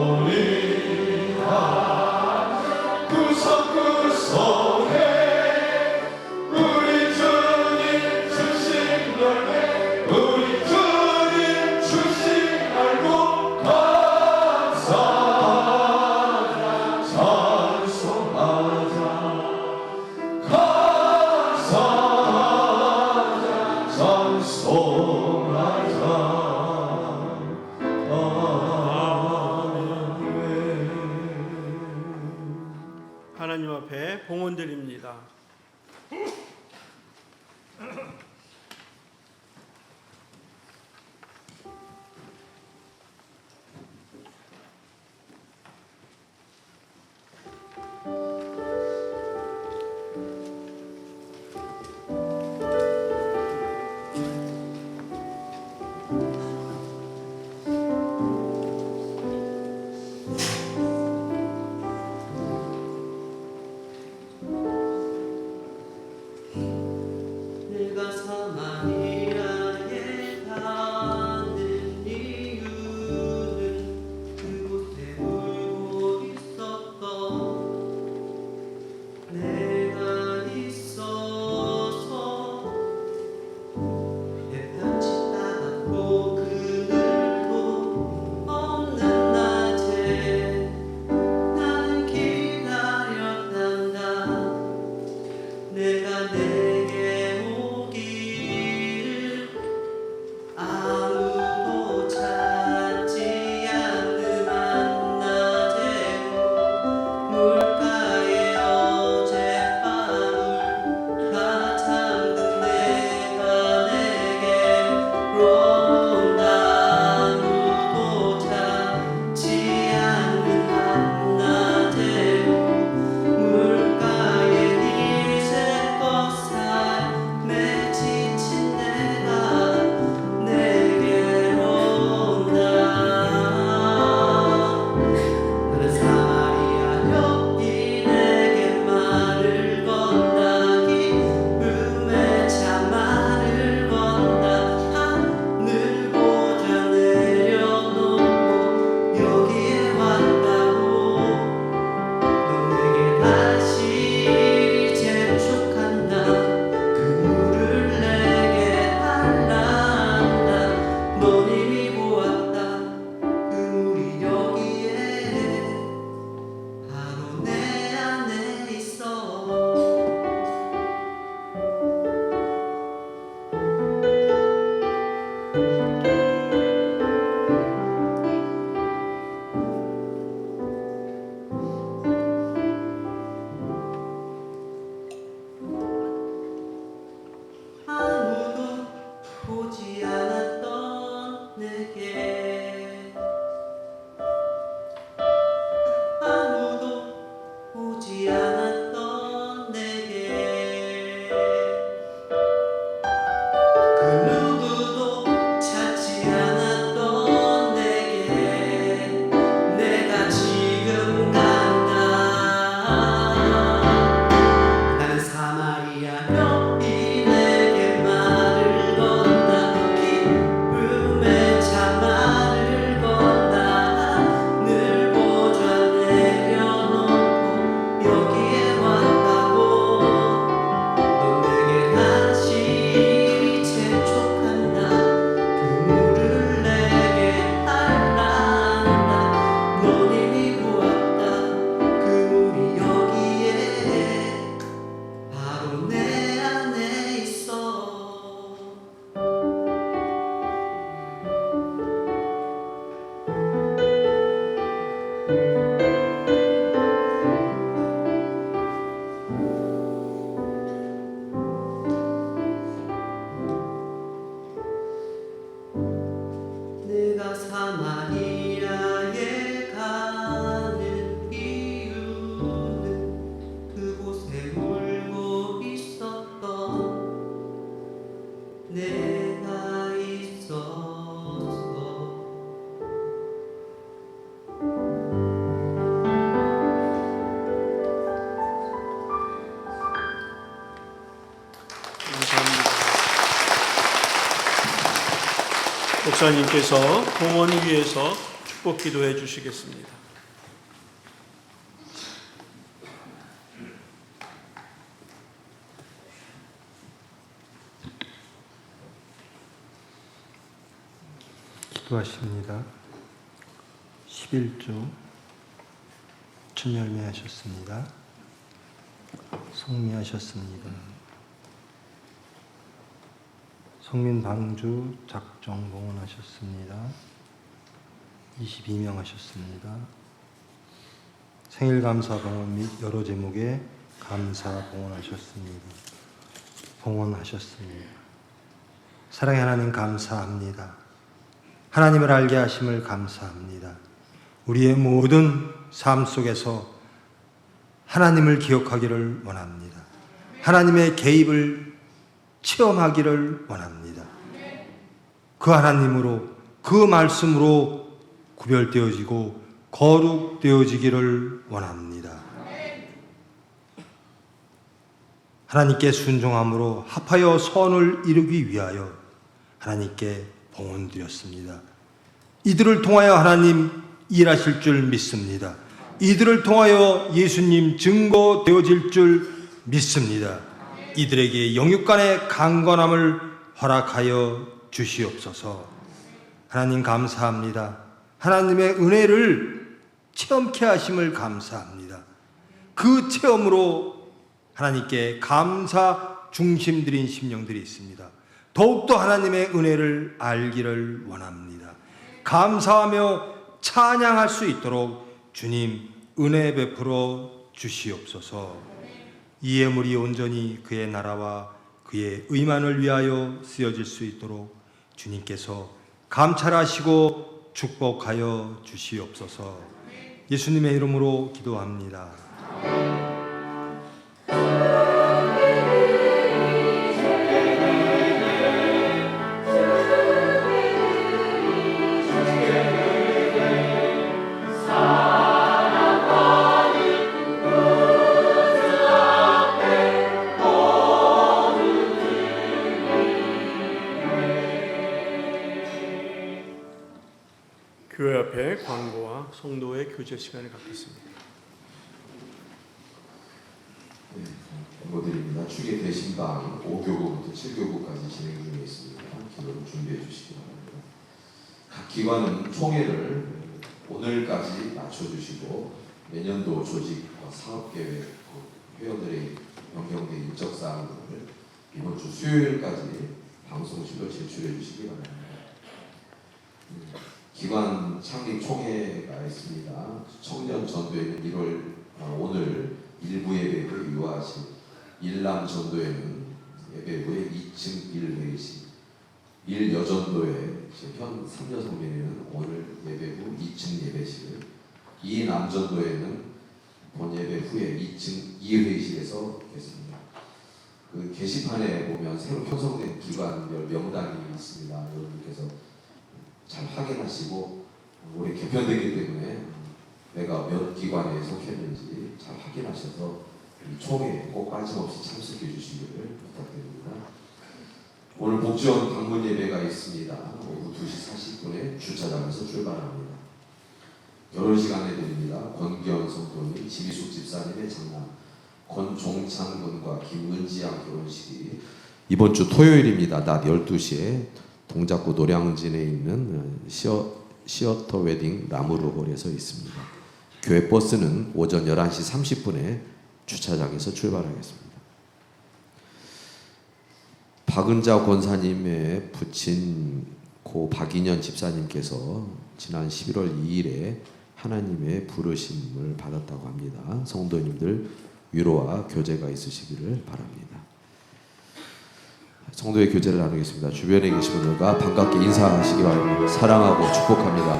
마니라에 가는 이유는 그곳에 울고 있었던 내가 있어서. 감사합니다. 목사님께서 봉헌 위에서 축복 기도해 주시겠습니다. 기도하십니다. 11조 춘열매하셨습니다. 성미하셨습니다. 성민 방주 작정 봉헌하셨습니다. 22명 하셨습니다. 생일 감사 봉헌 및 여러 제목의 감사 봉헌하셨습니다. 봉헌하셨습니다. 사랑의 하나님 감사합니다. 하나님을 알게 하심을 감사합니다. 우리의 모든 삶 속에서 하나님을 기억하기를 원합니다. 하나님의 개입을 체험하기를 원합니다. 그 하나님으로, 그 말씀으로 구별되어지고 거룩되어지기를 원합니다. 하나님께 순종함으로 합하여 선을 이루기 위하여 하나님께 봉헌드렸습니다. 이들을 통하여 하나님 일하실 줄 믿습니다. 이들을 통하여 예수님 증거되어질 줄 믿습니다. 이들에게 영육간의 강건함을 허락하여 주시옵소서. 하나님 감사합니다. 하나님의 은혜를 체험케 하심을 감사합니다. 그 체험으로 하나님께 감사 중심들인 심령들이 있습니다. 더욱더 하나님의 은혜를 알기를 원합니다. 감사하며 찬양할 수 있도록 주님 은혜 베풀어 주시옵소서. 이 예물이 온전히 그의 나라와 그의 의만을 위하여 쓰여질 수 있도록 주님께서 감찰하시고 축복하여 주시옵소서. 예수님의 이름으로 기도합니다. 교회 앞에 광고와 성도의 교제 시간을 갖겠습니다. 네, 부모드립니다. 주계 대신방 5교구부터 7교구까지 진행 중에 있습니다. 기도를 준비해 주시기 바랍니다. 각 기관은 총회를 오늘까지 맞춰주시고 내년도 조직과 사업계획, 회원들의 변경된 인적사항 등을 이번 주 수요일까지 방송실로 제출해 주시기 바랍니다. 기관 창립 총회가 있습니다. 청년 전도회는 오늘 일부 예배를 유아하신 일남 전도회는 예배 후에 2층 1회식, 일여전도회 현 3여성회는 오늘 예배 후 2층 예배식을, 이남전도회는 본 예배 후에 2층 2회식에서 겠습니다. 그 게시판에 보면 새로 형성된 기관별 명단이 있습니다. 여러분께서 잘 확인하시고 올해 개편되기 때문에 내가 몇 기관에 속했는지 잘 확인하셔서 이 총회에 꼭 빠짐없이 참석해 주시기를 부탁드립니다. 오늘 복지원 방문 예배가 있습니다. 오후 2시 40분에 주차장에서 출발합니다. 결혼 시간에 드립니다. 권기현 성도님, 지미숙 집사님의 장남 권종창 군과 김은지 양 결혼식이 이번 주 토요일입니다. 낮 12시에 동작구 노량진에 있는 시어터 웨딩 라무르홀에서 있습니다. 교회 버스는 오전 11시 30분에 주차장에서 출발하겠습니다. 박은자 권사님의 부친 고 박인현 집사님께서 지난 11월 2일에 하나님의 부르심을 받았다고 합니다. 성도님들 위로와 교제가 있으시기를 바랍니다. 성도의 교제를 나누겠습니다. 주변에 계신 분들과 반갑게 인사하시기 바랍니다. 사랑하고 축복합니다.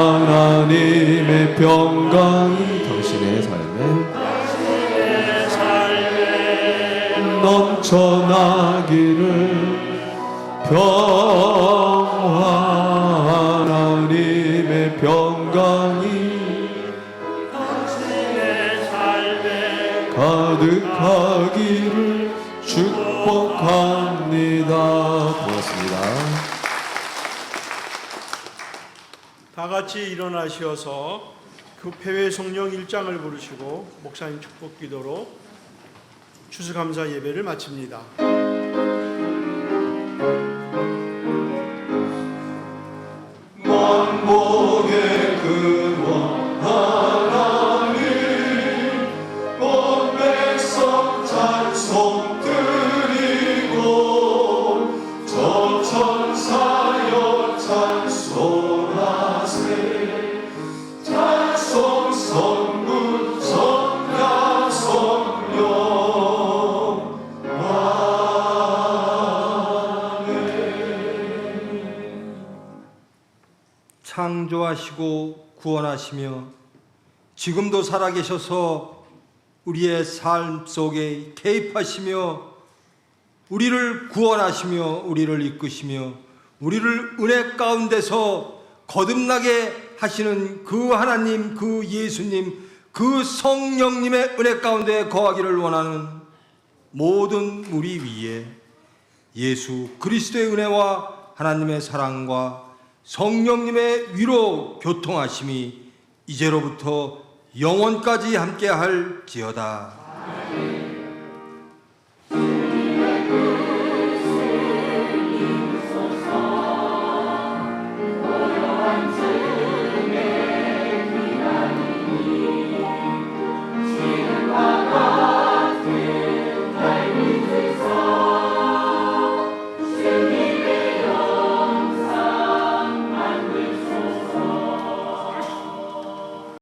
평안하나님의 평강이 당신의 삶에 넘쳐나기를. 평안하나님의 평강이 가득하기를 축복합니다. 고맙습니다. 다 같이 일어나셔서 교회회 성령 1장을 부르시고 목사님 축복 기도로 추수감사 예배를 마칩니다. 만복의 근원 하나님 온 백성 찬송 드리고 저 천사여 찬송하세. 찬송 성문 성야 성령 창조하시고 구원하시며 지금도 살아계셔서 우리의 삶 속에 개입하시며 우리를 구원하시며 우리를 이끄시며 우리를 은혜 가운데서 거듭나게 하시는 그 하나님, 그 예수님, 그 성령님의 은혜 가운데 거하기를 원하는 모든 우리 위에 예수 그리스도의 은혜와 하나님의 사랑과 성령님의 위로 교통하심이 이제로부터 영원까지 함께할지어다.